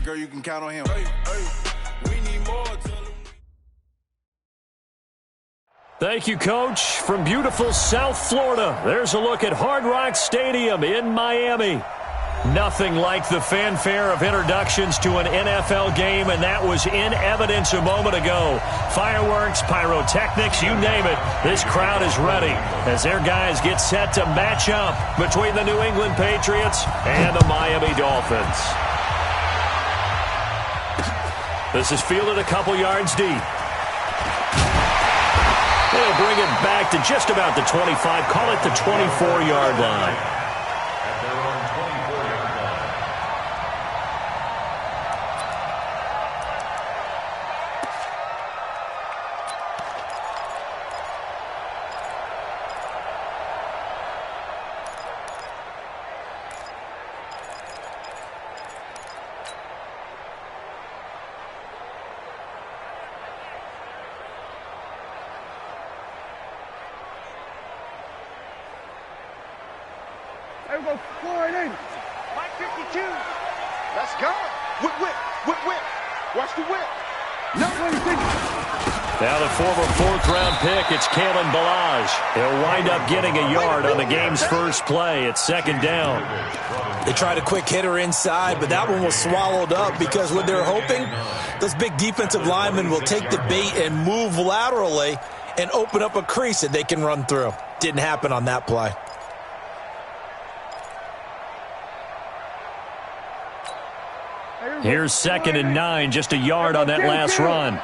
right, girl, you can count on him. We need more. Thank you, Coach. From beautiful South Florida, there's a look at Hard Rock Stadium in Miami. Nothing like the fanfare of introductions to an NFL game, and that was in evidence a moment ago. Fireworks, pyrotechnics, you name it. This crowd is ready as their guys get set to match up between the New England Patriots and the Miami Dolphins. This is fielded a couple yards deep. They'll bring it back to just about the 25, call it the 24-yard line. There we go, forward in. Mike 52. Let's go. Whip, whip, whip, whip. Watch the whip. No, 26. Now the former fourth-round pick, it's Kalen Ballage. He'll wind up getting a yard on the game's first play. It's second down. They tried a quick hitter inside, but that one was swallowed up because what they're hoping, those big defensive linemen will take the bait and move laterally and open up a crease that they can run through. Didn't happen on that play. Here's 2nd and 9, just a yard on that last run.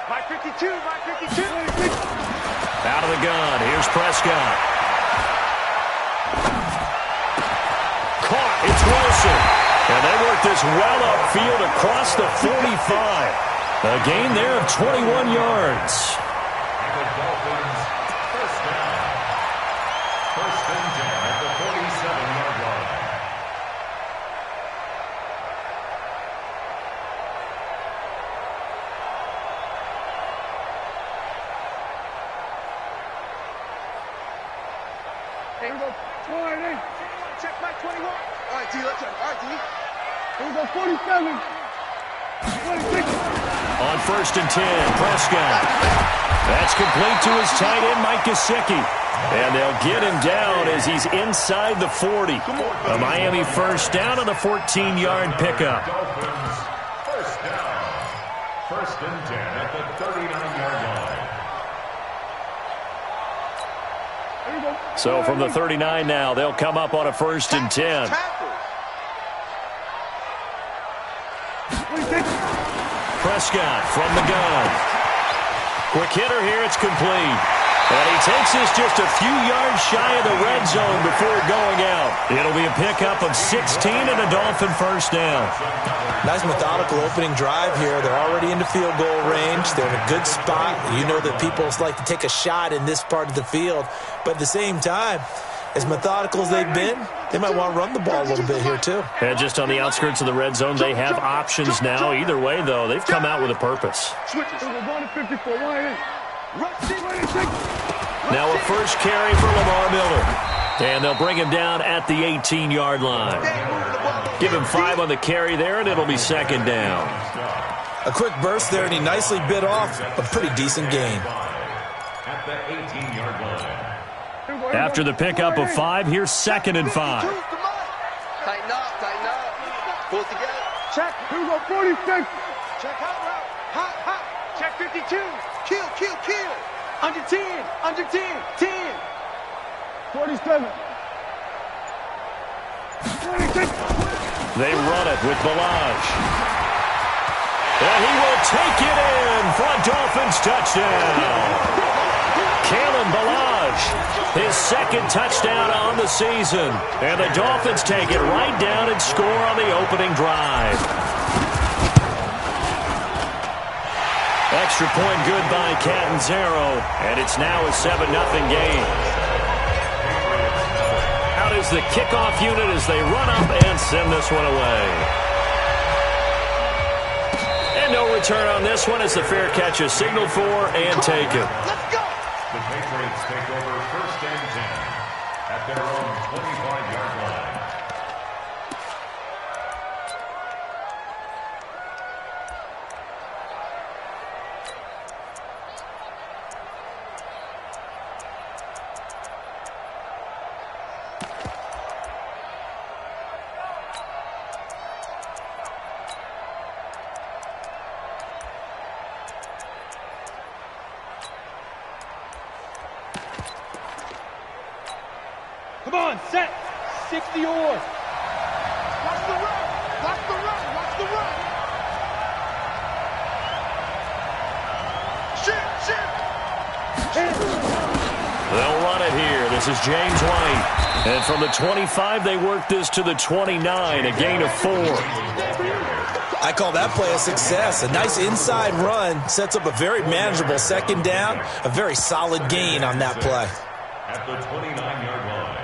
Mike 52, Mike 52. Out of the gun, here's Prescott. Caught, it's Wilson. And they work this well upfield across the 45. A gain there of 21 yards. The Dolphins, first down. First and 10 at the 47-yard line. Here we go, forward in. Check my 21. All right, D, let's check. All right, D. Here we go, 47. 26. On 1st and 10, Prescott. That's complete to his tight end, Mike Gesicki. And they'll get him down as he's inside the 40. A Miami first down on a 14-yard pickup. Dolphins, first down. First and 10 at the 39-yard line. So from the 39 now, they'll come up on a 1st and 10. Prescott from the gun. Quick hitter here, it's complete. And he takes this just a few yards shy of the red zone before going out. It'll be a pickup of 16 and a Dolphin first down. Nice methodical opening drive here. They're already into field goal range. They're in a good spot. You know that people like to take a shot in this part of the field. But at the same time, as methodical as they've been, they might want to run the ball a little bit here too. And just on the outskirts of the red zone, they have options now. Either way, though, they've come out with a purpose. Now a first carry for Lamar Miller. And they'll bring him down at the 18-yard line. Give him 5 on the carry there, and it'll be second down. A quick burst there, and he nicely bit off a pretty decent gain. At the 18-yard line. After the pickup of 5, here's 2nd and 5. Tighten up, tighten up. Pull it together. Check. Here we go, 46. Check hot route. Hot, hot. Check 52. Kill, kill, kill. Under 10, under 10, 10. 47. 26. They run it with Ballage. And he will take it in for a Dolphins touchdown. Kalen Ballage, his 2nd touchdown on the season. And the Dolphins take it right down and score on the opening drive. Extra point good by Catanzaro, and it's now a 7-0 game. Out is the kickoff unit as they run up and send this one away. And no return on this one as the fair catch is signaled for and taken. Let's go. The Patriots take over first and 10 at their own 25-yard line. Come on, set. 60 or. Watch the run. Watch the run. Watch the run. They'll run it here. This is James White. And from the 25, they work this to the 29, a gain of 4. I call that play a success. A nice inside run sets up a very manageable second down, a very solid gain on that play. At the 29-yard line.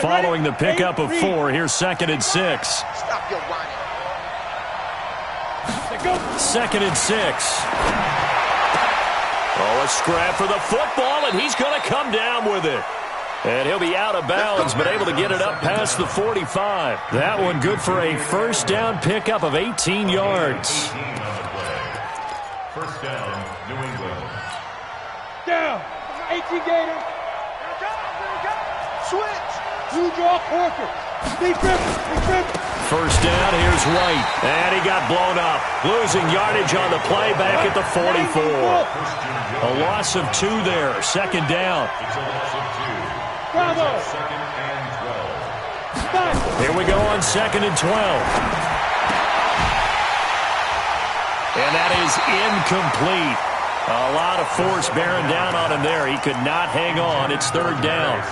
Following the pickup of 4, here's 2nd and 6. Stop your whining. 2nd and 6. Oh, a scrap for the football, and he's going to come down with it. And he'll be out of bounds, but able to get it up past the 45. That one good for a first down pickup of 18 yards. 18 on the play. First down, New England. Down. 18 gainer. Switch. You draw Corker. Be driven. First down, here's White. And he got blown up. Losing yardage on the play back at the 44. A loss of 2 there. 2nd down. It's a loss of 2. Bravo. Second and 12. Here we go on 2nd and 12. And that is incomplete. A lot of force bearing down on him there. He could not hang on. It's 3rd down.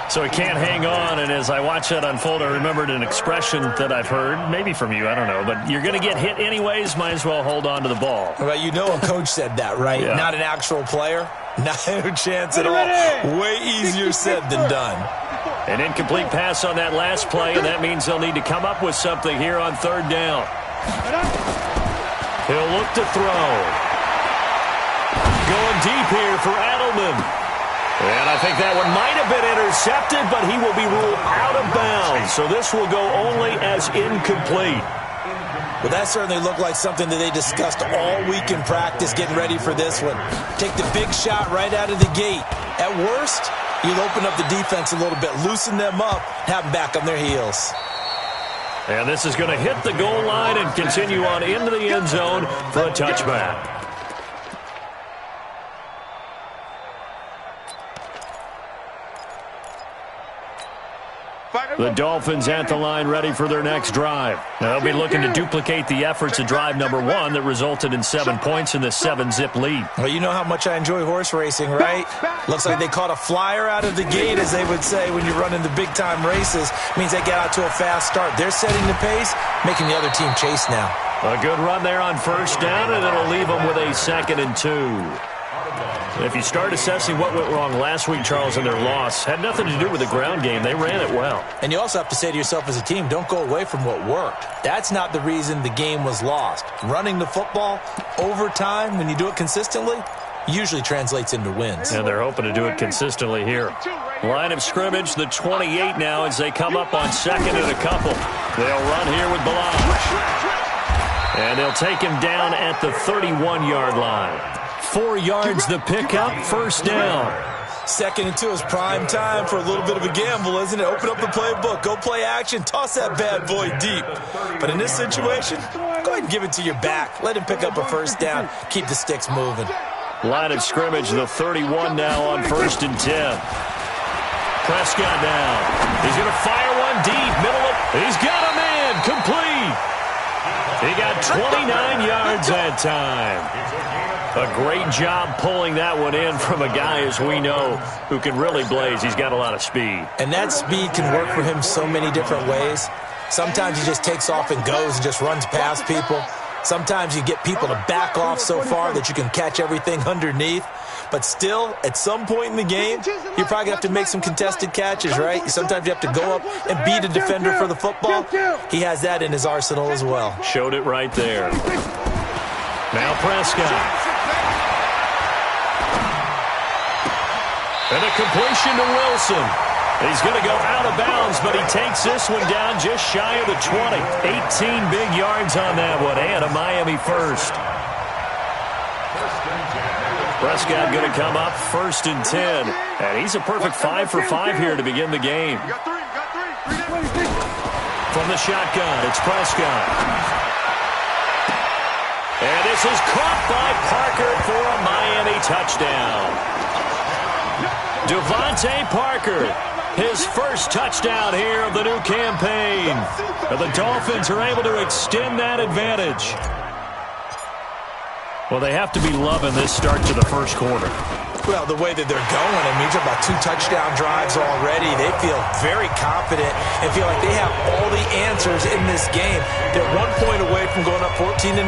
So he can't hang on, and as I watch that unfold, I remembered an expression that I've heard, maybe from you, I don't know, but you're going to get hit anyways, might as well hold on to the ball. Well, you know a coach said that, right? Yeah. Not an actual player. Not a chance at all. Way easier said than done. An incomplete pass on that last play, and that means they'll need to come up with something here on 3rd down. He'll look to throw. Going deep here for Edelman. And I think that one might have been intercepted, but he will be ruled out of bounds. So this will go only as incomplete. Well, that certainly looked like something that they discussed all week in practice getting ready for this one. Take the big shot right out of the gate. At worst, you'll open up the defense a little bit, loosen them up, have them back on their heels. And this is going to hit the goal line and continue on into the end zone for a touchback. The Dolphins at the line ready for their next drive. They'll be looking to duplicate the efforts of drive number 1 that resulted in 7 points in the 7-zip lead. Well, you know how much I enjoy horse racing, right? Looks like they caught a flyer out of the gate, as they would say when you're running the big-time races. Means they get out to a fast start. They're setting the pace, making the other team chase now. A good run there on 1st down, and it'll leave them with a 2nd and 2. If you start assessing what went wrong last week, Charles, in their loss, had nothing to do with the ground game. They ran it well. And you also have to say to yourself as a team, don't go away from what worked. That's not the reason the game was lost. Running the football over time, when you do it consistently, usually translates into wins. And they're hoping to do it consistently here. Line of scrimmage, the 28 now as they come up on 2nd and a couple. They'll run here with Balaj. And they'll take him down at the 31-yard line. 4 yards the pickup, 1st down. 2nd and 2 is prime time for a little bit of a gamble, isn't it? Open up the playbook, go play action, toss that bad boy deep. But in this situation, go ahead and give it to your back. Let him pick up a 1st down, keep the sticks moving. Line of scrimmage, the 31 now on 1st and 10. Prescott now. He's going to fire one deep, middle of. He's got him in, complete. He got 29 yards that time. A great job pulling that one in from a guy, as we know, who can really blaze. He's got a lot of speed. And that speed can work for him so many different ways. Sometimes he just takes off and goes and just runs past people. Sometimes you get people to back off so far that you can catch everything underneath. But still, at some point in the game, you're probably going to have to make some contested catches, right? Sometimes you have to go up and beat a defender for the football. He has that in his arsenal as well. Showed it right there. Now Prescott. And a completion to Wilson. He's going to go out of bounds, but he takes this one down just shy of the 20. 18 big yards on that one, and a Miami first. Prescott going to come up 1st and 10. And he's a perfect 5 for 5 here to begin the game. From the shotgun, it's Prescott. And this is caught by Parker for a Miami touchdown. Devontae Parker, his first touchdown here of the new campaign. And the Dolphins are able to extend that advantage. Well, they have to be loving this start to the first quarter. Well, the way that they're going, I mean, you're talking about 2 touchdown drives already. They feel very confident and feel like they have all the answers in this game. They're 1 point away from going up 14-0.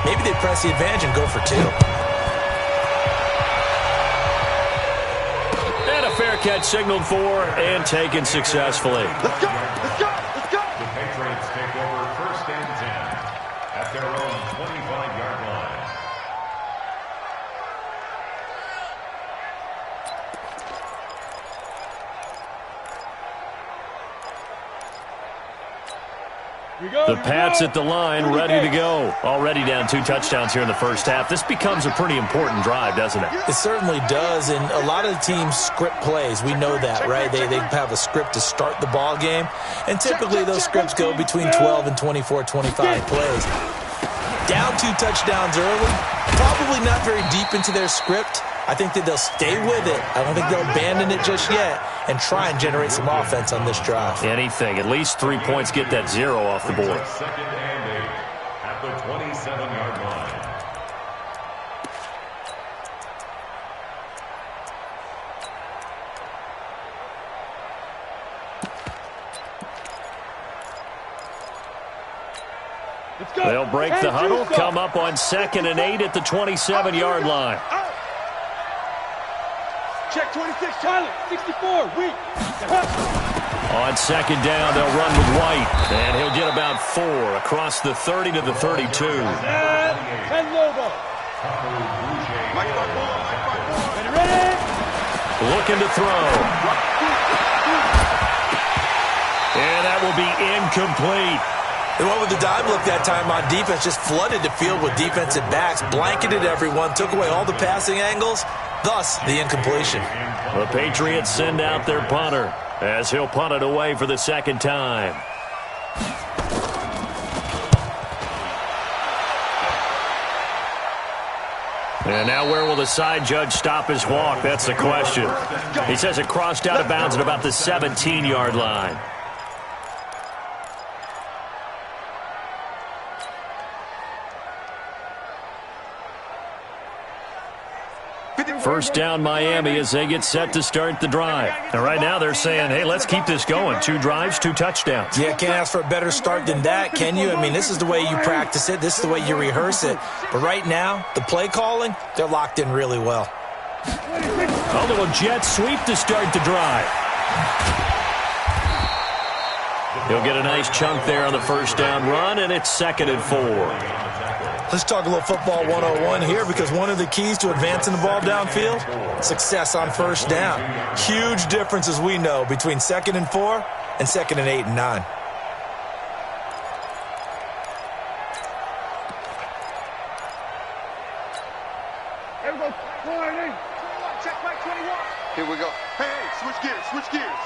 Maybe they press the advantage and go for 2. And a fair catch signaled for and taken successfully. Let's go! Let's go! Let's go! The Patriots take over 1st and 10 at their own 25-yard line. The Pats at the line, ready to go. Already down 2 touchdowns here in the first half. This becomes a pretty important drive, doesn't it? It certainly does, and a lot of the teams script plays. We know that, right? They have a script to start the ball game, and typically those scripts go between 12 and 24, 25 plays. Down 2 touchdowns early, probably not very deep into their script. I think that they'll stay with it. I don't think they'll abandon it just yet and try and generate some offense on this drive. Anything. At least 3 points, get that 0 off the board. 2nd and 8 at the 27-yard line. They'll break the huddle, come up on 2nd and 8 at the 27-yard line. Check 26, Tyler. 64, weak. On 2nd down, they'll run with White, and he'll get about 4 across the 30 to the 32. 10 Lobo. Ready? Looking to throw. And that will be incomplete. They went with the dive look that time on defense, just flooded the field with defensive backs, blanketed everyone, took away all the passing angles, thus the incompletion. The Patriots send out their punter as he'll punt it away for the 2nd time. And now where will the side judge stop his walk? That's the question. He says it crossed out of bounds at about the 17-yard line. First down Miami as they get set to start the drive. And right now they're saying, hey, let's keep this going. 2 drives, 2 touchdowns. Yeah, can't ask for a better start than that, can you? I mean, this is the way you practice it. This is the way you rehearse it. But right now, the play calling, they're locked in really well. A little jet sweep to start the drive. He'll get a nice chunk there on the first down run, and it's 2nd and 4. Let's talk a little football 101 here, because one of the keys to advancing the ball downfield, success on first down. Huge difference, as we know, between 2nd and 4 and 2nd and 8 and 9. Here we go. Hey, switch gears, switch gears.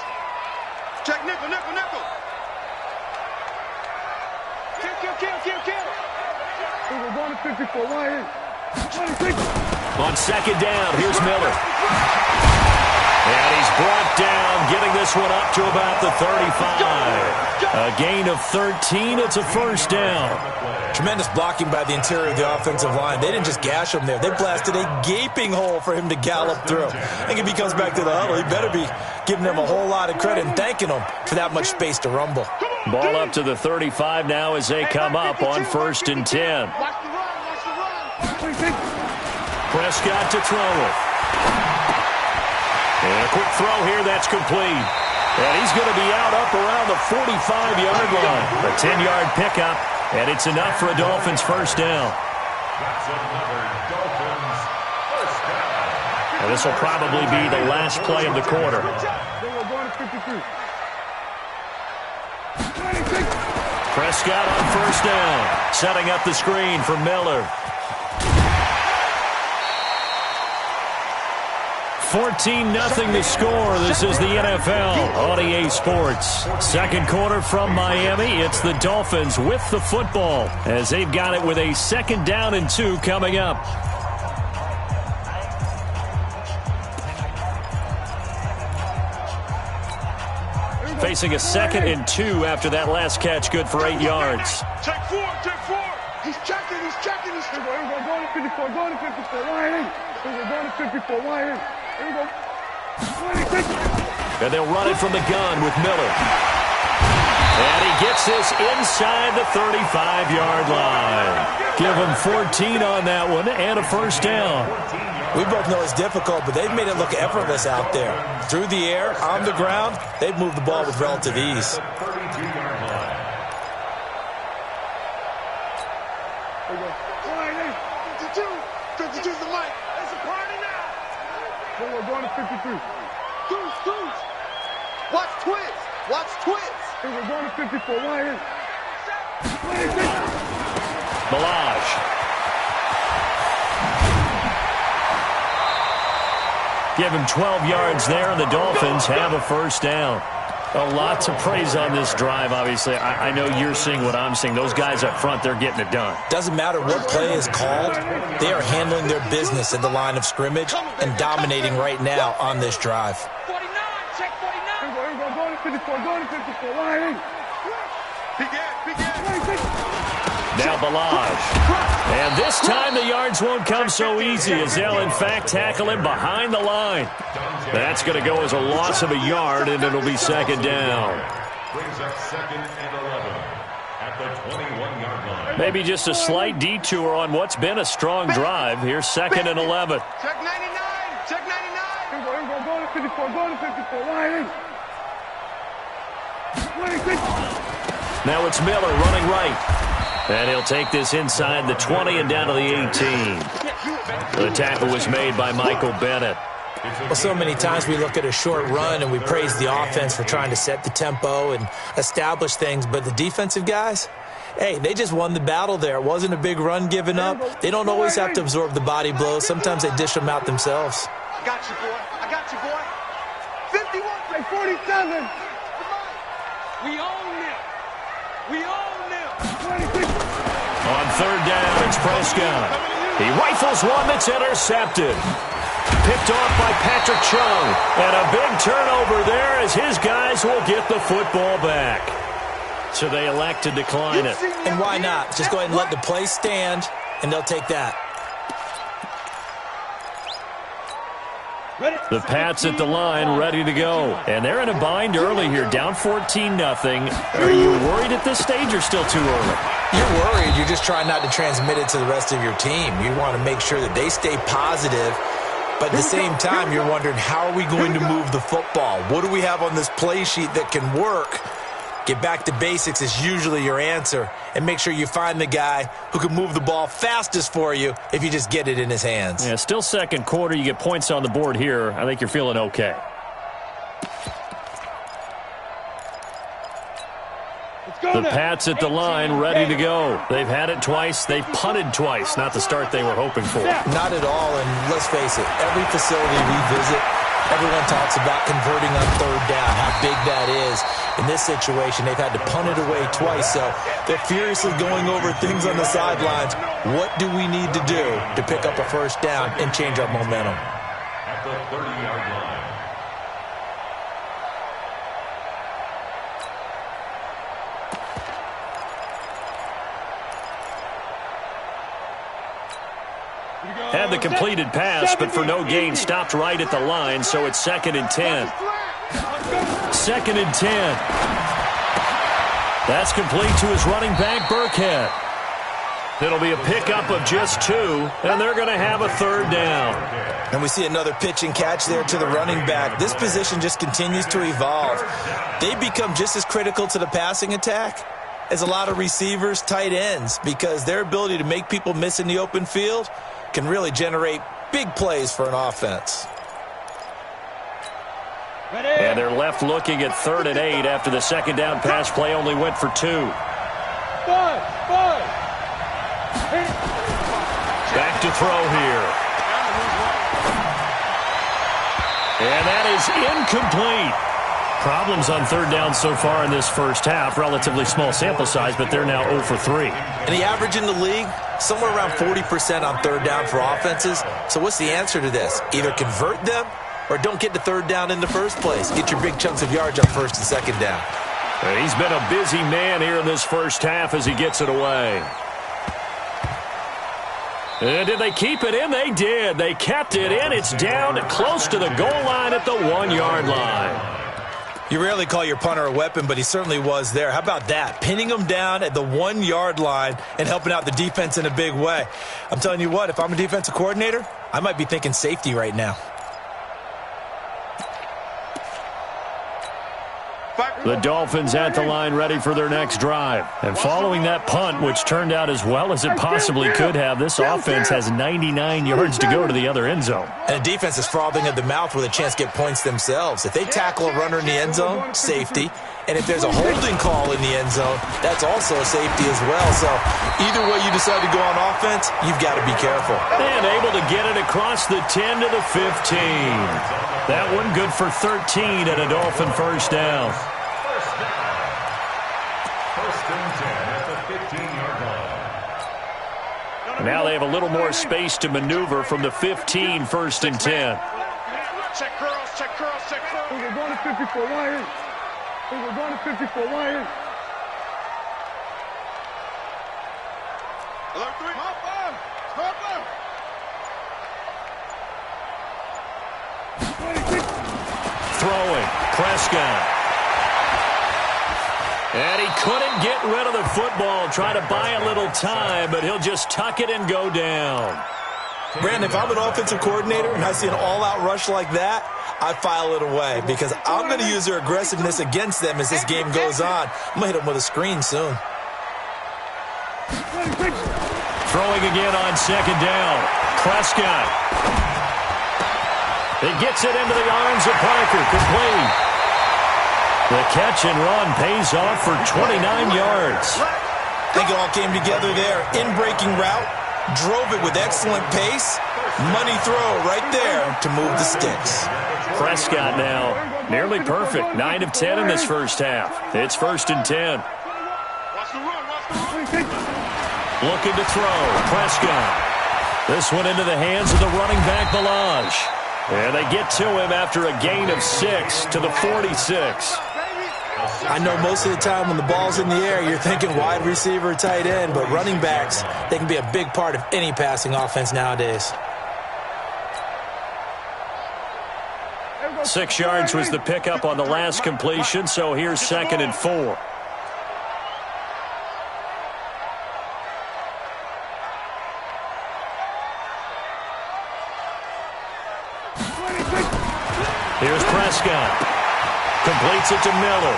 Check nickel, nickel, nickel. Kill. We're going to 54. On 2nd down, here's Miller. And he's brought down, getting this one up to about the 35. A gain of 13. It's a first down. Tremendous blocking by the interior of the offensive line. They didn't just gash him there. They blasted a gaping hole for him to gallop through. I think if he comes back to the huddle, he better be giving them a whole lot of credit and thanking them for that much space to rumble. Ball up to the 35 now as they come up on 1st and 10. Prescott to throw it. And a quick throw here, that's complete. And he's going to be out up around the 45-yard line. A 10-yard pickup, and it's enough for a Dolphins first down. That's another Dolphins first down. And this will probably be the last play of the quarter. Prescott on first down, setting up the screen for Miller. 14-0 the score. This is the NFL on EA Sports. Second quarter from Miami. It's the Dolphins with the football as they've got it with a 2nd down and 2 coming up. Facing a 2nd and 2 after that last catch, good for 8 yards. Check 4, check 4. He's checking. Here we go, going to 54, going to 54, line in. Here we go, going to 54, line in. Here we go. And they'll run it from the gun with Miller. And he gets this inside the 35-yard line. Give him 14 on that one and a first down. We both know it's difficult, but they've made it look effortless out there. Through the air, on the ground, they've moved the ball with relative ease. We're going to 53. Goose. Watch twins. We're going to 54. Lion. Ballage. Give him 12 yards there, and the Dolphins have a first down. A lot to praise on this drive, obviously. I know you're seeing what I'm seeing. Those guys up front, they're getting it done. Doesn't matter what play is called. They are handling their business at the line of scrimmage and dominating right now on this drive. 49, check 49. Here we go, going to 54, going to 54. Line. Now Ballage. And this time the yards won't come so easy as they'll, in fact, tackle him behind the line. That's going to go as a loss of a yard, and it'll be 2nd down. Brings up 2nd and 11 at the 21-yard line. Maybe just a slight detour on what's been a strong drive. Here's 2nd and 11. Check 99. Check 99. Here we go, going to 54, going to 54. Line. 26. Now it's Miller running right. And he'll take this inside the 20 and down to the 18. The tackle was made by Michael Bennett. Well, so many times we look at a short run and we praise the offense for trying to set the tempo and establish things, but the defensive guys, hey, they just won the battle there. It wasn't a big run given up. They don't always have to absorb the body blows. Sometimes they dish them out themselves. I got you, boy. 51, play 47. We own them. On 3rd down, it's Prescott. He rifles one that's intercepted. Picked off by Patrick Chung. And a big turnover there as his guys will get the football back. So they elect to decline it. And why not? Just go ahead and let the play stand, and they'll take that. The Pats at the line, ready to go. And they're in a bind early here, down 14-0. Are you worried at this stage or still too early? You're worried. You're just trying not to transmit it to the rest of your team. You want to make sure that they stay positive. But at the same time, you're wondering, how are we going to move the football? What do we have on this play sheet that can work? Get back to basics is usually your answer. And make sure you find the guy who can move the ball fastest for you if you just get it in his hands. Yeah, still second quarter. You get points on the board here. I think you're feeling okay. The Pats at the line, ready to go. They've had it twice. They've punted twice. Not the start they were hoping for. Not at all, and let's face it, every facility we visit, everyone talks about converting on 3rd down, how big that is. In this situation, they've had to punt it away twice, so they're furiously going over things on the sidelines. What do we need to do to pick up a first down and change our momentum? At the 30-yard line. Had the completed pass, but for no gain, stopped right at the line, so it's 2nd and 10. 2nd and 10. That's complete to his running back, Burkhead. It'll be a pickup of just 2, and they're going to have a 3rd down. And we see another pitch and catch there to the running back. This position just continues to evolve. They become just as critical to the passing attack as a lot of receivers, tight ends, because their ability to make people miss in the open field can really generate big plays for an offense. And they're left looking at 3rd and 8 after the second down pass play only went for 2. Back to throw here. And that is incomplete. Problems on 3rd down so far in this first half. Relatively small sample size, but they're now 0 for 3. And the average in the league, somewhere around 40% on 3rd down for offenses. So what's the answer to this? Either convert them or don't get to 3rd down in the first place. Get your big chunks of yards on 1st and 2nd down. And he's been a busy man here in this first half as he gets it away. And did they keep it in? They did. They kept it in. It's down close to the goal line at the 1-yard line. You rarely call your punter a weapon, but he certainly was there. How about that? Pinning him down at the 1-yard line and helping out the defense in a big way. I'm telling you what, if I'm a defensive coordinator, I might be thinking safety right now. The Dolphins at the line ready for their next drive. And following that punt, which turned out as well as it possibly could have, this offense has 99 yards to go to the other end zone. And the defense is frothing at the mouth with a chance to get points themselves. If they tackle a runner in the end zone, safety. And if there's a holding call in the end zone, that's also a safety as well. So either way you decide to go on offense, you've got to be careful. And able to get it across the 10 to the 15. That one good for 13 at a Dolphin first down. First and 10 at the 15-yard line. Now they have a little more space to maneuver from the 15, 1st and 10. Check curls, check curls, check curls. We're going to 54 wire. We're going to 54 wire. Alert 3. Smart left. Throwing. Prescott. And he couldn't get rid of the football. Trying to buy a little time, but he'll just tuck it and go down. Brandon, if I'm an offensive coordinator and I see an all-out rush like that, I file it away because I'm going to use their aggressiveness against them as this game goes on. I'm going to hit them with a screen soon. Throwing again on 2nd down. Prescott. It gets it into the arms of Parker. Complete. The catch and run pays off for 29 yards. I think it all came together there. In-breaking route. Drove it with excellent pace. Money throw right there to move the sticks. Prescott now nearly perfect. 9 of 10 in this first half. It's 1st and 10. Looking to throw. Prescott. This one into the hands of the running back, Ballage. And they get to him after a gain of 6 to the 46. I know most of the time when the ball's in the air, you're thinking wide receiver, tight end, but running backs, they can be a big part of any passing offense nowadays. 6 yards was the pickup on the last completion, so here's 2nd and 4. Here's Prescott. Completes it to Miller.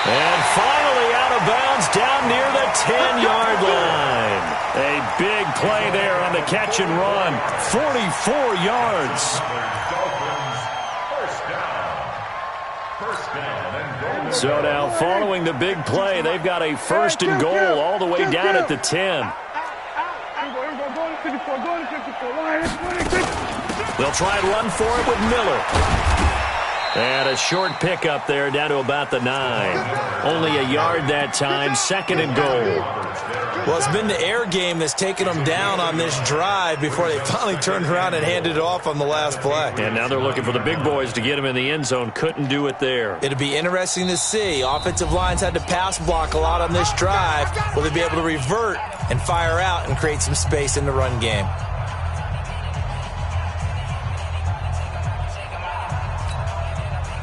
And finally out of bounds down near the 10-yard line. A big play there on the catch and run. 44 yards. So now following the big play, they've got a 1st and goal all the way down at the 10. They'll try and run for it with Miller. And a short pickup there down to about the 9. Only a yard that time, 2nd and goal. Well, it's been the air game that's taken them down on this drive before they finally turned around and handed it off on the last play. And now they're looking for the big boys to get him in the end zone. Couldn't do it there. It'll be interesting to see. Offensive lines had to pass block a lot on this drive. Will they be able to revert and fire out and create some space in the run game?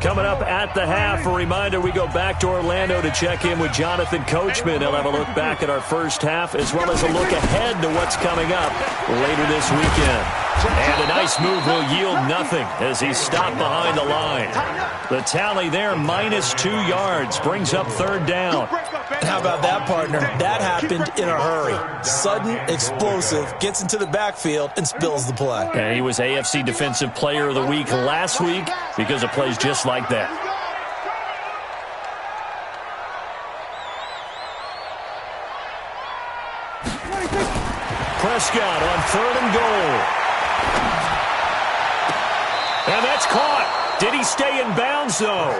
Coming up at the half, a reminder, we go back to Orlando to check in with Jonathan Coachman. He'll have a look back at our first half as well as a look ahead to what's coming up later this weekend. And a nice move will yield nothing as he's stopped behind the line. The tally there, -2 yards, brings up 3rd down. And how about that, partner? That happened in a hurry. Sudden, explosive, gets into the backfield, and spills the play. And he was AFC Defensive Player of the Week last week because of plays just like that. Prescott on 3rd and goal. And that's caught. Did he stay in bounds, though?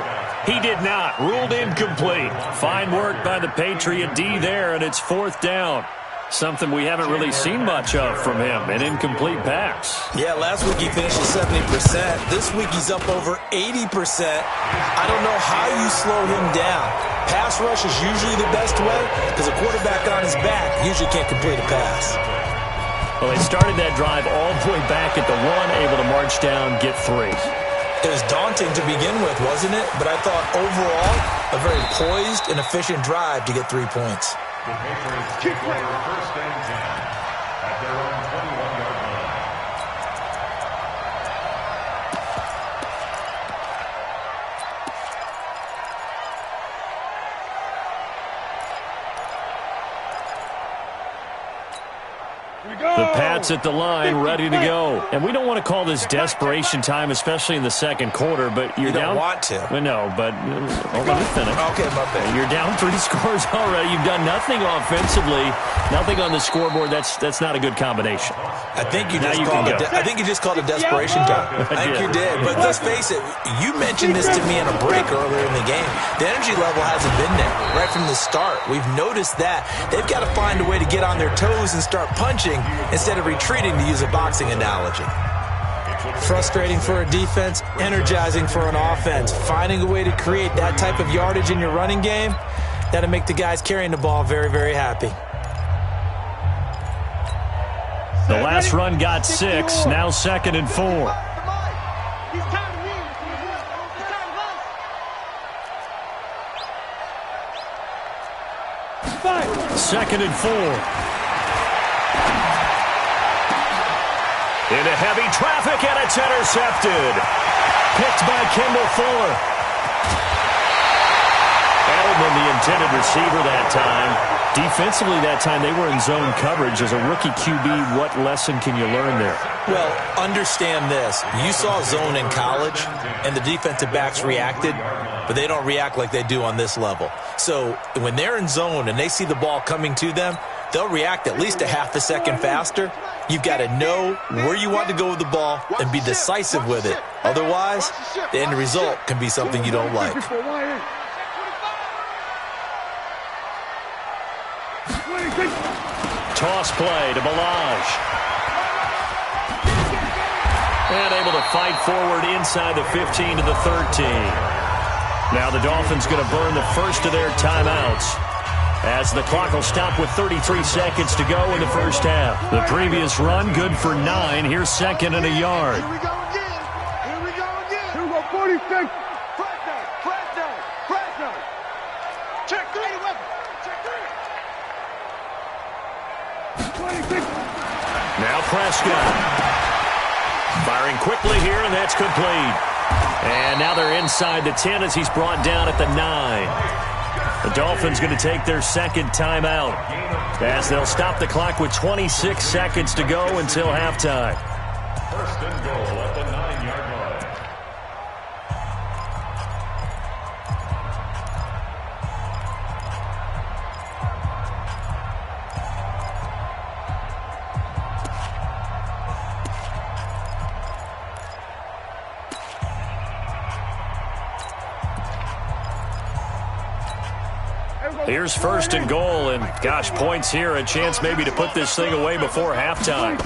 He did not. Ruled incomplete. Fine work by the Patriot D there, and it's 4th down. Something we haven't really seen much of from him, an incomplete pass. Yeah, last week he finished at 70%. This week he's up over 80%. I don't know how you slow him down. Pass rush is usually the best way because a quarterback on his back usually can't complete a pass. Well, they started that drive all the way back at the 1, able to march down, get 3. It was daunting to begin with, wasn't it? But I thought overall, a very poised and efficient drive to get 3 points. The Patriots take over 1st and 10 at their own 21-yard line. The Pats at the line, ready to go. And we don't want to call this desperation time, especially in the second quarter, but you're down. You don't want to. No, but hold on, finish. Okay, my bad. You're down 3 scores already. You've done nothing offensively, nothing on the scoreboard. That's not a good combination. I think you just called it desperation time. I think you did. But let's face it, you mentioned this to me in a break earlier in the game. The energy level hasn't been there right from the start. We've noticed that. They've got to find a way to get on their toes and start punching instead of retreating, to use a boxing analogy. Frustrating for a defense, energizing for an offense. Finding a way to create that type of yardage in your running game, that'll make the guys carrying the ball very, very happy. The last run got 6, now 2nd and 4. Second and 4. Into heavy traffic, and it's intercepted. Picked by Kendall Fuller. Edelman, the intended receiver that time. Defensively that time, they were in zone coverage. As a rookie QB, what lesson can you learn there? Well, understand this. You saw zone in college, and the defensive backs reacted, but they don't react like they do on this level. So when they're in zone and they see the ball coming to them, they'll react at least a half a second faster. You've got to know where you want to go with the ball and be decisive with it. Otherwise, the end result can be something you don't like. Toss play to Balaj. And able to fight forward inside the 15 to the 13. Now the Dolphins going to burn the first of their timeouts, as the clock will stop with 33 seconds to go in the first half. The previous run, good for 9. Here's 2nd and a yard. Here we go again. Here we go again. Here we go, 46. Fresno. Check 3 to weapon. Check 3. 26. Now Prescott. Firing quickly here, and that's complete. And now they're inside the 10 as he's brought down at the 9. The Dolphins going to take their second timeout, as they'll stop the clock with 26 seconds to go until halftime. 1st and goal at the 9-yard line. Here's 1st and goal, and gosh, points here, a chance maybe to put this thing away before halftime.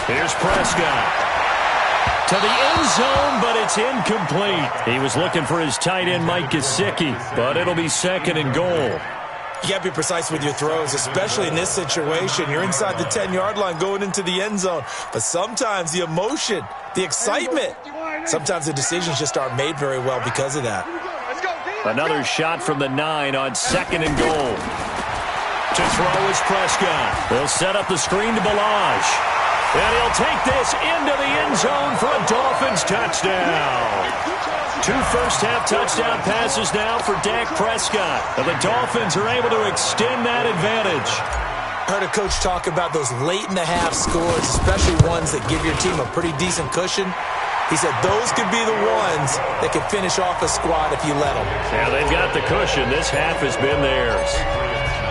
Here's Prescott to the end zone, but it's incomplete. He was looking for his tight end, Mike Gesicki, but it'll be 2nd and goal. You got to be precise with your throws, especially in this situation. You're inside the 10-yard line going into the end zone, but sometimes the emotion, the excitement, sometimes the decisions just aren't made very well because of that. Another shot from the 9 on 2nd and goal. To throw is Prescott. They'll set up the screen to Balaj. And he'll take this into the end zone for a Dolphins touchdown. 2 first-half touchdown passes now for Dak Prescott. And the Dolphins are able to extend that advantage. Heard a coach talk about those late-in-the-half scores, especially ones that give your team a pretty decent cushion. He said those could be the ones that could finish off a squad if you let them. Yeah, they've got the cushion. This half has been theirs.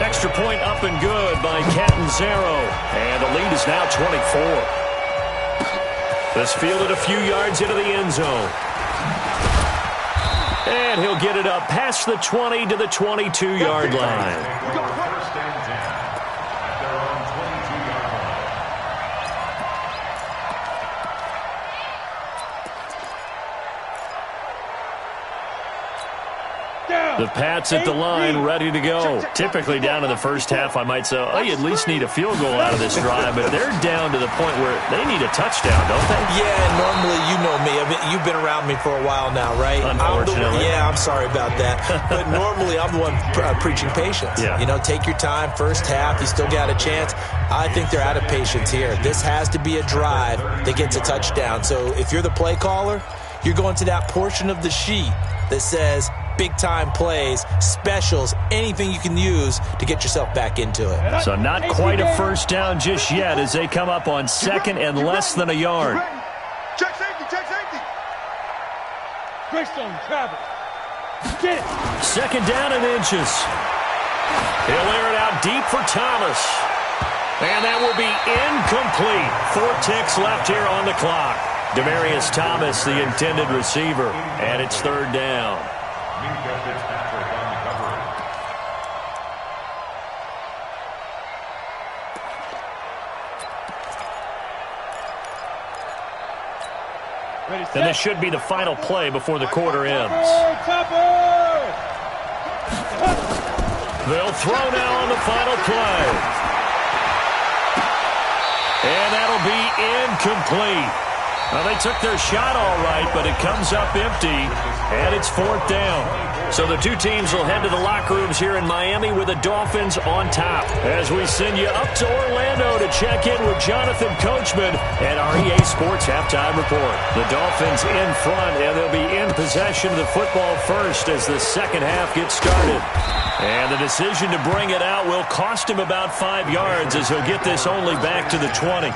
Extra point up and good by Catanzaro. And the lead is now 24. This fielded a few yards into the end zone. And he'll get it up past the 20 to the 22-yard line. First and 10 at their own 22-yard line. The Pats at the line, ready to go. Typically down in the first half, I might say, oh, you at least need a field goal out of this drive, but they're down to the point where they need a touchdown, don't they? Yeah, and normally, you know me. I mean, you've been around me for a while now, right? Unfortunately. I'm sorry about that. But normally, I'm the one preaching patience. Yeah. You know, take your time. First half, you still got a chance. I think they're out of patience here. This has to be a drive that gets a touchdown. So if you're the play caller, you're going to that portion of the sheet that says big-time plays, specials, anything you can use to get yourself back into it. So not quite a first down just yet as they come up on second and less than a yard. Check safety, check safety. Greystone, Travis. Get it. Second down and inches. He'll air it out deep for Thomas. And that will be incomplete. 4 ticks left here on the clock. Demaryius Thomas, the intended receiver, and it's third down. Minkah Fitzpatrick on the coverage. And this should be the final play before the quarter ends. They'll throw now on the final play. And that'll be incomplete. Well, they took their shot all right, but it comes up empty, and it's fourth down. So the two teams will head to the locker rooms here in Miami with the Dolphins on top. As we send you up to Orlando to check in with Jonathan Coachman at our EA Sports Halftime Report. The Dolphins in front, and they'll be in possession of the football first as the second half gets started. And the decision to bring it out will cost him about 5 yards as he'll get this only back to the 20.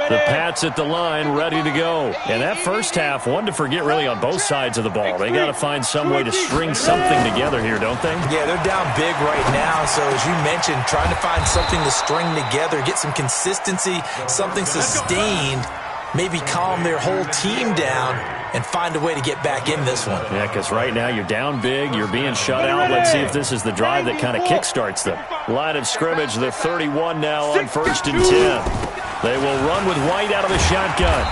The Pats at the line, ready to go. And that first half, one to forget really on both sides of the ball. They got to find some way to string something together here, don't they? Yeah, they're down big right now. So as you mentioned, trying to find something to string together, get some consistency, something sustained, maybe calm their whole team down and find a way to get back in this one. Yeah, because right now you're down big, you're being shut out. Let's see if this is the drive that kind of kickstarts them. Line of scrimmage, the 31 now on first and 10. They will run with White out of the shotgun.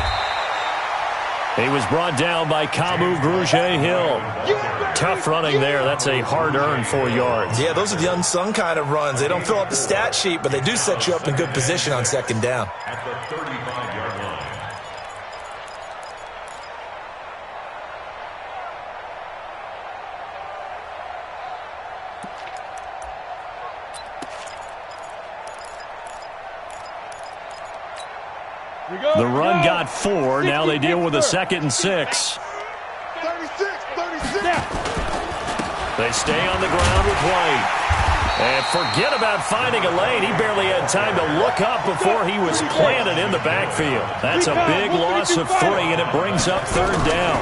He was brought down by Kamu Grugier-Hill. Tough running there. That's a hard-earned 4 yards. Yeah, those are the unsung kind of runs. They don't fill up the stat sheet, but they do set you up in good position on second down. At the 35-yard line. The run got 4. Now they deal with a 2nd and 6. 36. They stay on the ground with White. And forget about finding a lane. He barely had time to look up before he was planted in the backfield. That's a big loss of 3, and it brings up third down.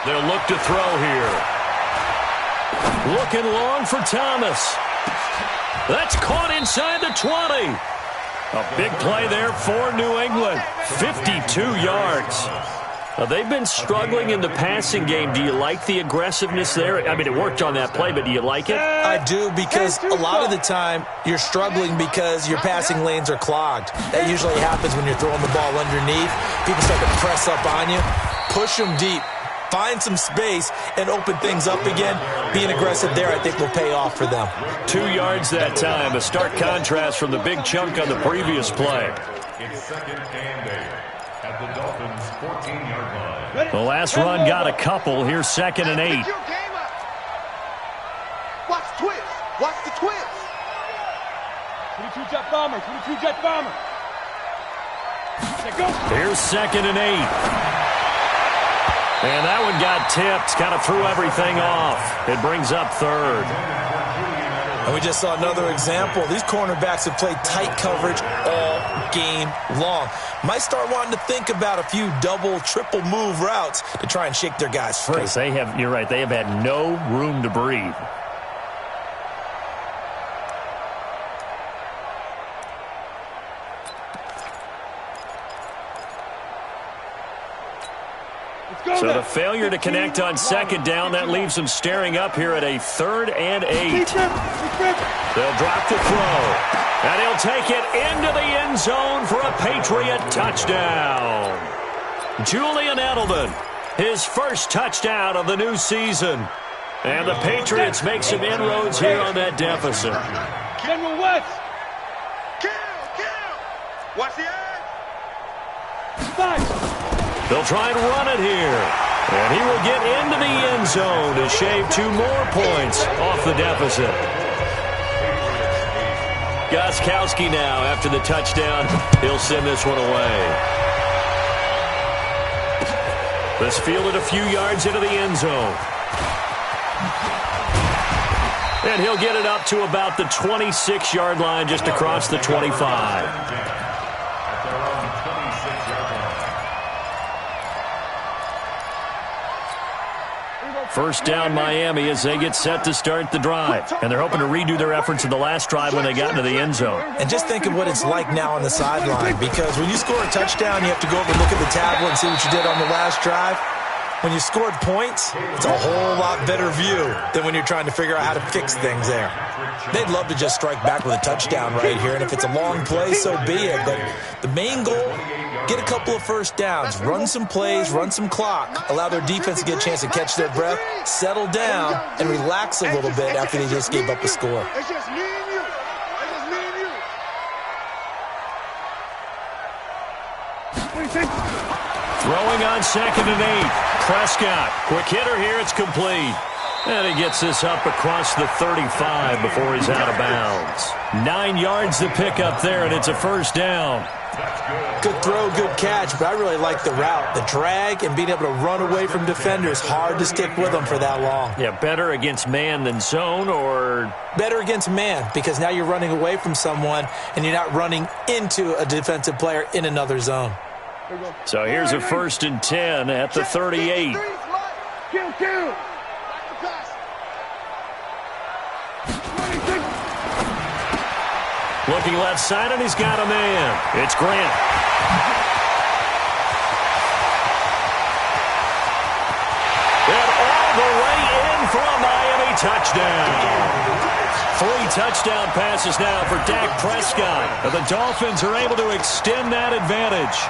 They'll look to throw here. Looking long for Thomas. That's caught inside the 20. A big play there for New England. 52 yards. Now, they've been struggling in the passing game. Do you like the aggressiveness there? I mean, it worked on that play, but do you like it? I do, because a lot of the time you're struggling because your passing lanes are clogged. That usually happens when you're throwing the ball underneath. People start to press up on you. Push them deep. Find some space and open things up again. Being aggressive there, I think, will pay off for them. 2 yards that time. A stark contrast from the big chunk on the previous play. It's second and 8 at the Dolphins' 14-yard line. The last run got a couple. Here's 2nd and 8. Watch the twist. Watch the twist. 22 jet bomber. 22 jet bomber. Here's 2nd and 8. And that one got tipped. Kind of threw everything off. It brings up 3rd. And we just saw another example. These cornerbacks have played tight coverage all game long. Might start wanting to think about a few double, triple move routes to try and shake their guys free. Because you're right, they have had no room to breathe. So the failure to connect on 2nd down, that leaves them staring up here at a 3rd and 8. They'll drop the throw. And he'll take it into the end zone for a Patriot touchdown. Julian Edelman, his first touchdown of the new season. And the Patriots make some inroads here on that deficit. General West. Kill. Watch the Five. They'll try and run it here. And he will get into the end zone to shave 2 more points off the deficit. Gostkowski now after the touchdown. He'll send this one away. This fielded a few yards into the end zone. And he'll get it up to about the 26-yard line just across the 25. First down Miami as they get set to start the drive. And they're hoping to redo their efforts in the last drive when they got into the end zone. And just think of what it's like now on the sideline, because when you score a touchdown, you have to go over and look at the tablet and see what you did on the last drive. When you scored points, it's a whole lot better view than when you're trying to figure out how to fix things there. They'd love to just strike back with a touchdown right here, and if it's a long play, so be it. But the main goal, get a couple of first downs, run some plays, run some clock, allow their defense to get a chance to catch their breath, settle down, and relax a little bit after they just gave up a score. It's just me and you. It's just me and you. Throwing on 2nd and 8. Prescott, quick hitter here, it's complete. And he gets this up across the 35 before he's out of bounds. 9 yards to pick up there, and it's a first down. Good throw, good catch, but I really like the route. The drag and being able to run away from defenders, hard to stick with them for that long. Yeah, better against man than zone, or? Better against man, because now you're running away from someone, and you're not running into a defensive player in another zone. So here's a 1st and 10 at the 38. Kill. Looking left side, and he's got a man. It's Grant. And all the way in for a Miami touchdown. 3 touchdown passes now for Dak Prescott. And the Dolphins are able to extend that advantage.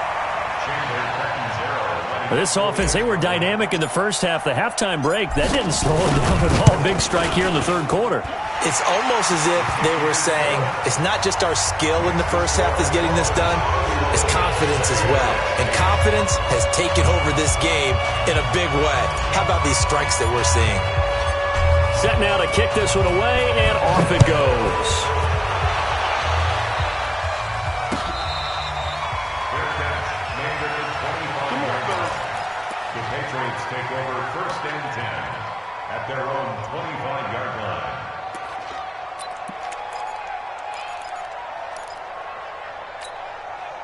This offense, they were dynamic in the first half. The halftime break, that didn't slow them down at all. Big strike here in the 3rd quarter. It's almost as if they were saying, it's not just our skill in the first half that's getting this done, it's confidence as well. And confidence has taken over this game in a big way. How about these strikes that we're seeing? Set now to kick this one away, and off it goes. The Patriots take over 1st and 10 at their own 25-yard line.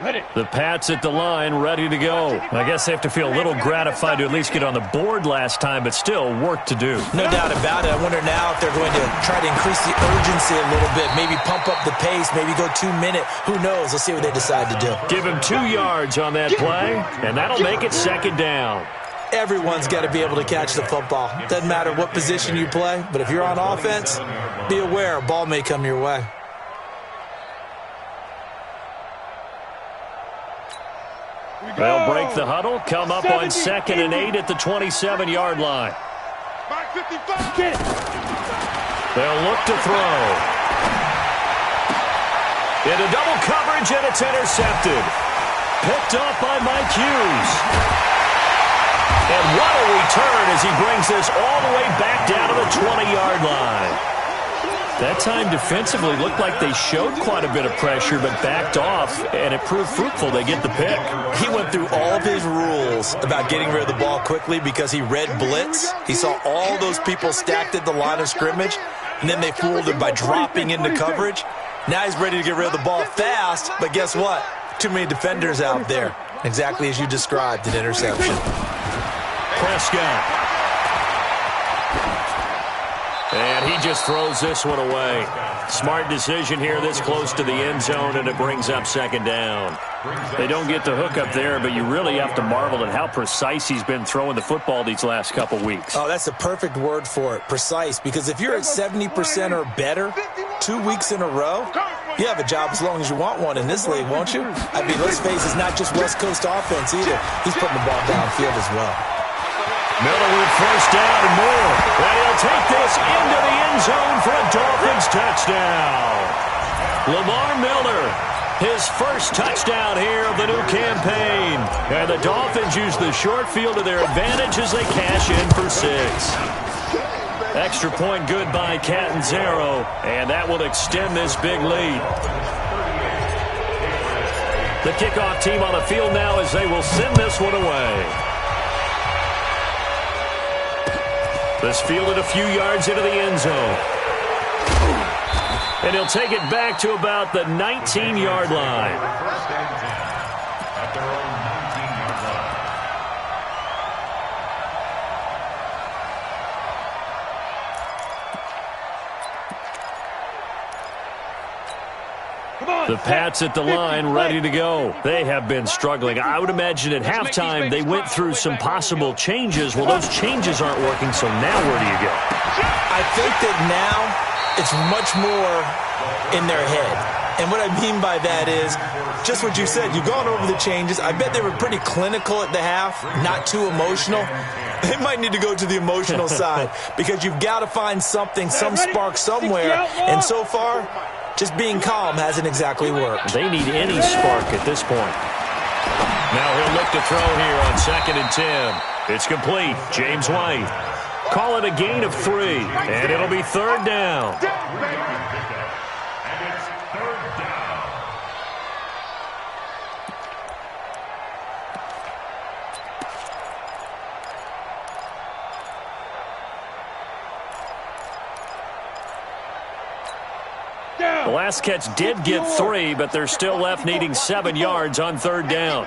Ready. The Pats at the line, ready to go. I guess they have to feel a little gratified to at least get on the board last time, but still work to do. No doubt about it. I wonder now if they're going to try to increase the urgency a little bit, maybe pump up the pace, maybe go 2-minute. Who knows? Let's see what they decide to do. Give him 2 yards on that play, and that'll make it 2nd down. Everyone's got to be able to catch the football. Doesn't matter what position you play, but if you're on offense, be aware a ball may come your way. They'll break the huddle, come up on 2nd and 8 at the 27-yard line. They'll look to throw. Into double coverage, and it's intercepted. Picked off by Mike Hughes. And what a return as he brings this all the way back down to the 20-yard line. That time defensively looked like they showed quite a bit of pressure but backed off, and it proved fruitful. They get the pick. He went through all of his rules about getting rid of the ball quickly because he read blitz. He saw all those people stacked at the line of scrimmage, and then they fooled him by dropping into coverage. Now he's ready to get rid of the ball fast, but guess what? Too many defenders out there. Exactly as you described, an interception. Prescott. And he just throws this one away. Smart decision here this close to the end zone, and it brings up second down. They don't get the hook up there, but you really have to marvel at how precise he's been throwing the football these last couple weeks. Oh, that's the perfect word for it, precise, because if you're at 70% or better 2 weeks in a row, you have a job as long as you want one in this league, won't you? I mean, let's face it, it's not just West Coast offense either. He's putting the ball downfield as well. Miller with first down and more. And he'll take this into the end zone for a Dolphins touchdown. Lamar Miller, his first touchdown here of the new campaign. And the Dolphins use the short field to their advantage as they cash in for 6. Extra point good by Catanzaro, and that will extend this big lead. The kickoff team on the field now as they will send this one away. This fielded a few yards into the end zone. And he'll take it back to about the 19-yard line. First and 10 at their own 19-yard line. The Pats at the line, ready to go. They have been struggling. I would imagine at halftime they went through some possible changes. Well, those changes aren't working, so now where do you go? I think that now it's much more in their head. And what I mean by that is just what you said. You've gone over the changes. I bet they were pretty clinical at the half, not too emotional. They might need to go to the emotional side because you've got to find something, some spark somewhere. And so far, just being calm hasn't exactly worked. They need any spark at this point. Now he'll look to throw here on 2nd and 10. It's complete. James White. Call it a gain of 3, and it'll be 3rd down. And it's 3rd down. The last catch did get 3, but they're still left needing 7 yards on 3rd down.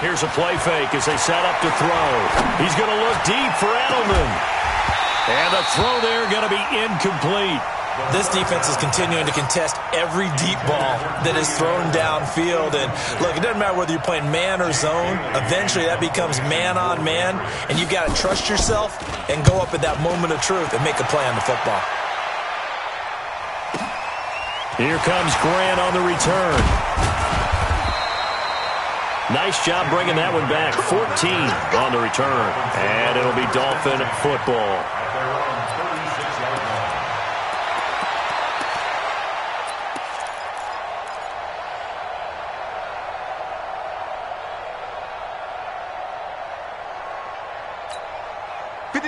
Here's a play fake as they set up to throw. He's going to look deep for Edelman. And the throw there going to be incomplete. This defense is continuing to contest every deep ball that is thrown downfield. And look, it doesn't matter whether you're playing man or zone. Eventually that becomes man on man. And you've got to trust yourself and go up at that moment of truth and make a play on the football. Here comes Grant on the return. Nice job bringing that one back. 14 on the return. And it'll be Dolphin football.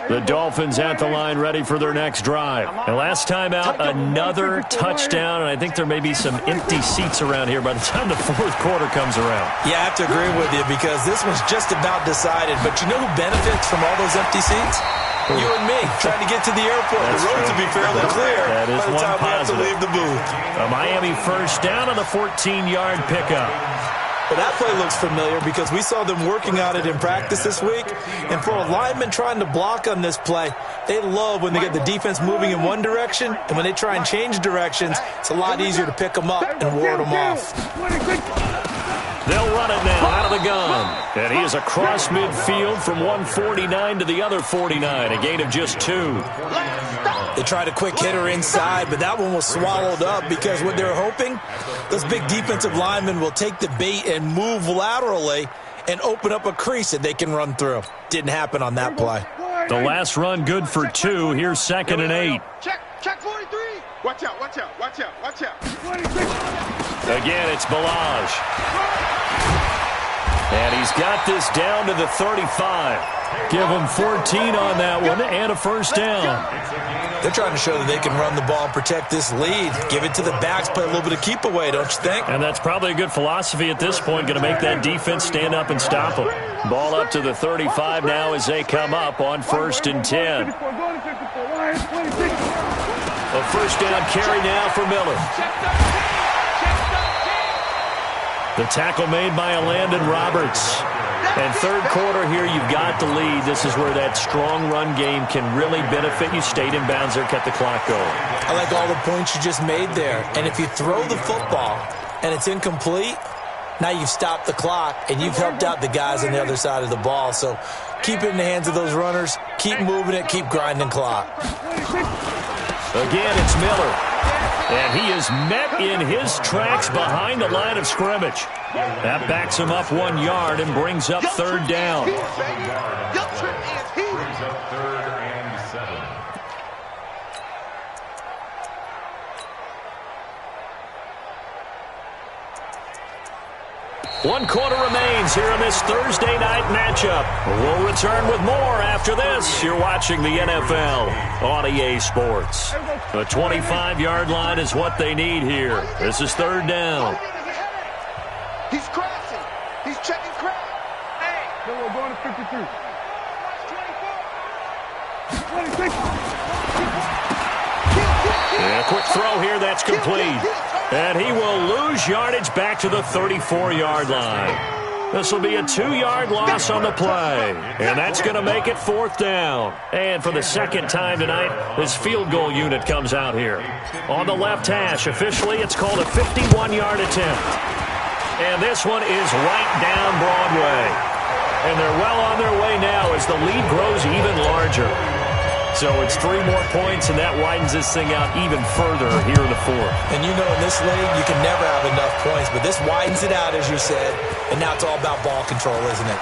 The Dolphins at the line ready for their next drive. And last time out, another touchdown, and I think there may be some empty seats around here by the time the 4th quarter comes around. Yeah, I have to agree with you because this one's just about decided. But you know who benefits from all those empty seats? You and me, trying to get to the airport. The roads will be fairly clear that is by the one time we have to positive. leave the booth. A Miami first down on the 14-yard pickup. Well, that play looks familiar because we saw them working on it in practice this week. And for a lineman trying to block on this play, they love when they get the defense moving in one direction. And when they try and change directions, it's a lot easier to pick them up and ward them off. They'll run it now out of the gun. And he is across midfield from 149 to the other 49, a gain of just 2. They tried a quick hitter inside, but that one was swallowed up because what they're hoping, those big defensive linemen will take the bait and move laterally and open up a crease that they can run through. Didn't happen on that play. The last run good for 2. Here's 2nd and 8. Check 43. Watch out, watch out, watch out, watch out. Again, it's Balaj. And he's got this down to the 35. Give him 14 on that one and a first down. They're trying to show that they can run the ball and protect this lead. Give it to the backs, play a little bit of keep away, don't you think? And that's probably a good philosophy at this point, going to make that defense stand up and stop them. Ball up to the 35 now as they come up on 1st and 10. A first down carry now for Miller. The tackle made by Landon Roberts. And third quarter here, you've got the lead. This is where that strong run game can really benefit you. Stayed in bounds there, kept the clock going. I like all the points you just made there. And if you throw the football and it's incomplete, now you've stopped the clock and you've helped out the guys on the other side of the ball. So keep it in the hands of those runners. Keep moving it. Keep grinding clock. Again, it's Miller. And he is met in his tracks behind the line of scrimmage. That backs him up 1 yard and brings up third down. Brings up 3rd and 7. One quarter remains here in this Thursday night matchup. We'll return with more after this. You're watching the NFL on EA Sports. The 25-yard line is what they need here. This is third down. He's crashing. He's checking crash. Hey. We're going to 53. 26. Yeah, quick throw here. That's complete. And he will lose yardage back to the 34-yard line. This will be a 2-yard loss on the play. And that's going to make it 4th down. And for the second time tonight, this field goal unit comes out here. On the left hash, officially, it's called a 51-yard attempt. And this one is right down Broadway. And they're well on their way now as the lead grows even larger. So it's 3 more points, and that widens this thing out even further here in the 4th. And you know in this league, you can never have enough points, but this widens it out, as you said, and now it's all about ball control, isn't it?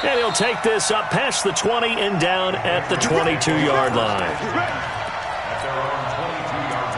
And he'll take this up past the 20 and down at the 22-yard line. At their own 22-yard line.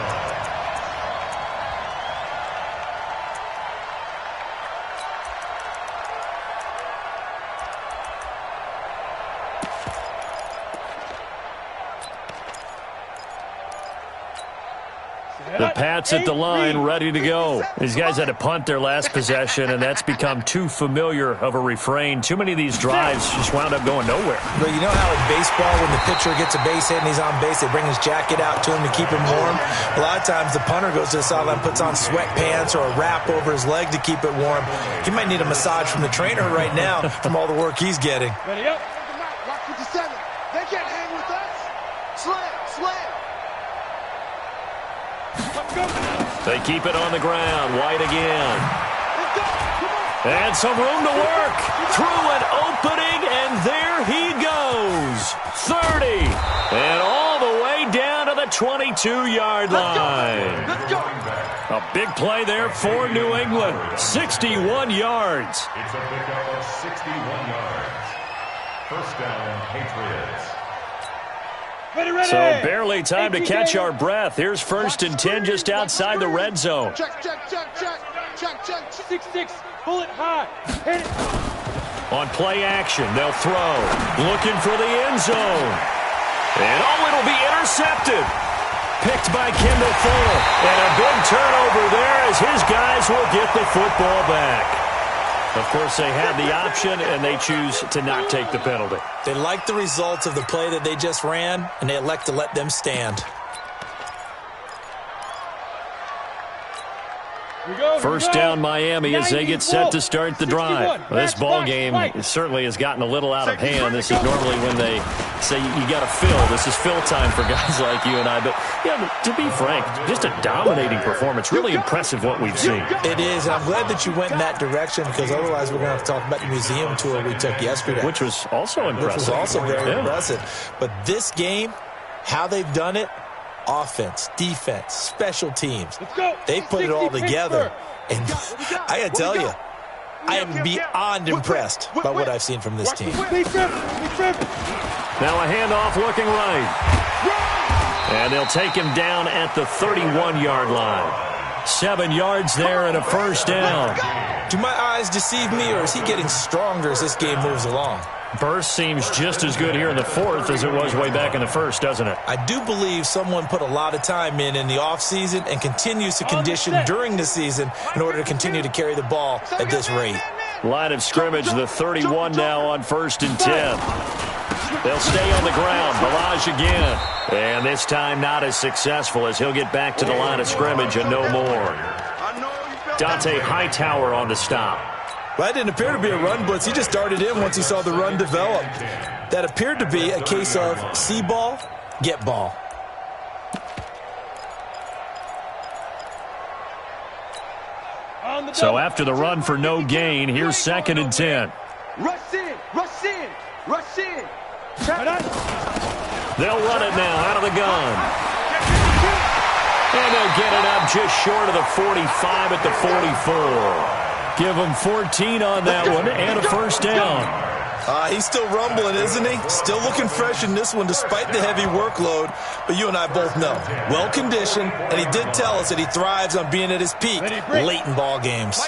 The Pats at the line, ready to go. These guys had to punt their last possession, and that's become too familiar of a refrain. Too many of these drives just wound up going nowhere. But you know how in baseball, when the pitcher gets a base hit and he's on base, they bring his jacket out to him to keep him warm? A lot of times the punter goes to the sideline, puts on sweatpants or a wrap over his leg to keep it warm. He might need a massage from the trainer right now from all the work he's getting. Ready up. Lock 57. They can't hang with us. Slam, slam. They keep it on the ground. White again. And some room to work. Through an opening, and there he goes. 30. And all the way down to the 22-yard line. Let's go. A big play there for New England. 61 yards. It's a pickup of 61 yards. First down, Patriots. Ready. So barely time to catch our breath. Here's 1st and 10 just outside the red zone. Check. 6-6. Bullet high. Hit it. On play action, they'll throw. Looking for the end zone. And it'll be intercepted. Picked by Kendall Fuller. And a big turnover there as his guys will get the football back. Of course, they had the option, and they choose to not take the penalty. They like the results of the play that they just ran, and they elect to let them stand. First down Miami as they get set to start the drive. This ball game certainly has gotten a little out of hand. This is normally when they say you got to fill. This is fill time for guys like you and I. But, yeah, to be frank, just a dominating performance. Really impressive what we've seen. It is, and I'm glad that you went in that direction because otherwise we're going to have to talk about the museum tour we took yesterday. Which was also impressive. Which was also very impressive. But this game, how they've done it, offense, defense, special teams. They put it all together. And I got to tell you, I am beyond impressed by what I've seen from this team. Now a handoff looking right. And they'll take him down at the 31-yard line. 7 yards there and a first down. Do my eyes deceive me, or is he getting stronger as this game moves along? Burst seems just as good here in the fourth as it was way back in the first, doesn't it? I do believe someone put a lot of time in the offseason and continues to condition during the season in order to continue to carry the ball at this rate. Line of scrimmage, the 31 now on 1st and 10. They'll stay on the ground. Ballage again. And this time not as successful as he'll get back to the line of scrimmage and no more. Dante Hightower on the stop. Well, that didn't appear to be a run blitz. He just darted in once he saw the run develop. That appeared to be a case of see ball, get ball. So after the run for no gain, here's 2nd and 10. Rush in, rush in, rush in. They'll run it now out of the gun. And they'll get it up just short of the 45 at the 44. Give him 14 on that one and a first down. He's still rumbling, isn't he? Still looking fresh in this one despite the heavy workload. But you and I both know, well-conditioned, and he did tell us that he thrives on being at his peak late in ball games.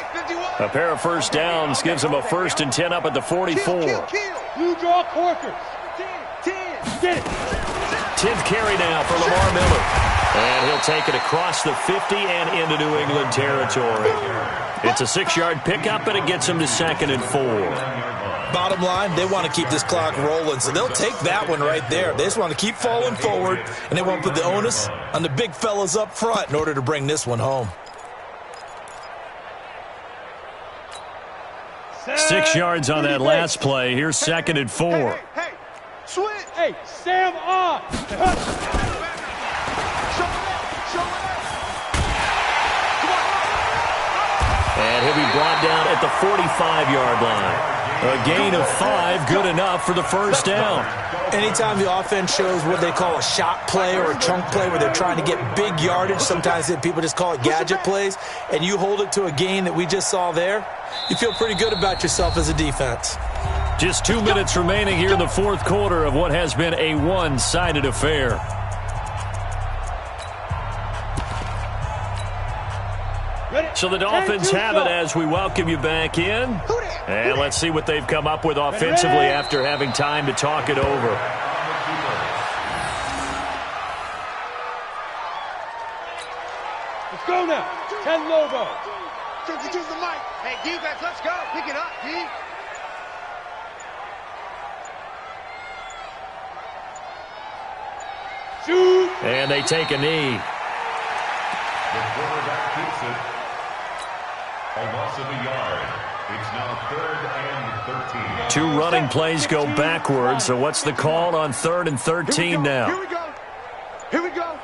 A pair of first downs gives him a 1st and 10 up at the 44. You draw Corker. 10. Get it. 10th carry now for Lamar Miller. And he'll take it across the 50 and into New England territory. It's a 6-yard pickup, and it gets him to 2nd and 4. Bottom line, they want to keep this clock rolling, so they'll take that one right there. They just want to keep falling forward, and they want to put the onus on the big fellas up front in order to bring this one home. 6 yards on that last play. Here's 2nd and 4. Hey, switch. Hey, Sam on. And he'll be brought down at the 45-yard line. A gain of 5, good enough for the first down. Anytime the offense shows what they call a shot play or a chunk play where they're trying to get big yardage, sometimes people just call it gadget plays, and you hold it to a gain that we just saw there, you feel pretty good about yourself as a defense. Just 2 minutes remaining here in the fourth quarter of what has been a one-sided affair. So the Dolphins have it as we welcome you back in. And let's see what they've come up with offensively after having time to talk it over. Let's go now. 10 Lobo. 52's the mic. Hey, defense, let's go. Pick it up, D. Shoot. And they take a knee. The quarterback keeps it. A loss of a yard. It's now 3rd and 13. 2 running plays go backwards. So what's the call on 3rd and 13 now? Here we go. Here we go.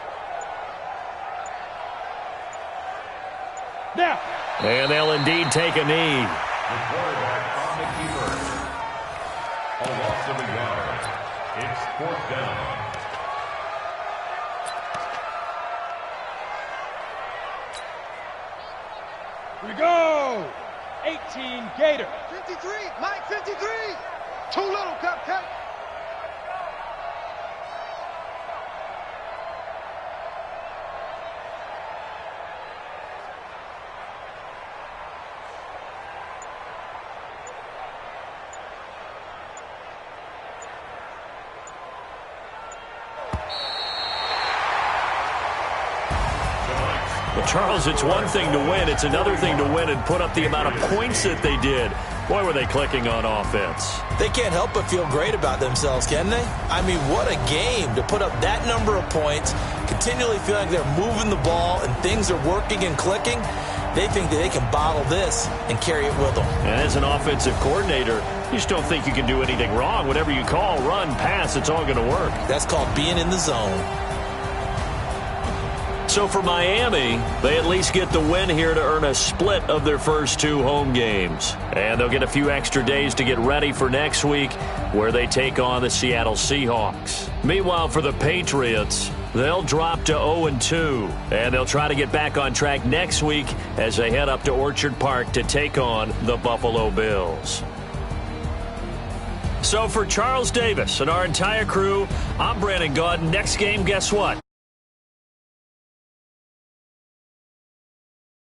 Now. And they'll indeed take a knee. The quarterback on the keeper. A loss of a yard. It's 4th down. Here we go. 18 Gator. 53, Mike, 53. Too little, Cupcake. Well, Charles, it's one thing to win. It's another thing to win and put up the amount of points that they did. Boy, were they clicking on offense. They can't help but feel great about themselves, can they? I mean, what a game to put up that number of points, continually feeling like they're moving the ball and things are working and clicking. They think that they can bottle this and carry it with them. And as an offensive coordinator, you just don't think you can do anything wrong. Whatever you call, run, pass, it's all going to work. That's called being in the zone. So for Miami, they at least get the win here to earn a split of their first 2 home games. And they'll get a few extra days to get ready for next week, where they take on the Seattle Seahawks. Meanwhile, for the Patriots, they'll drop to 0-2, and they'll try to get back on track next week as they head up to Orchard Park to take on the Buffalo Bills. So for Charles Davis and our entire crew, I'm Brandon Gaudin. Next game, guess what?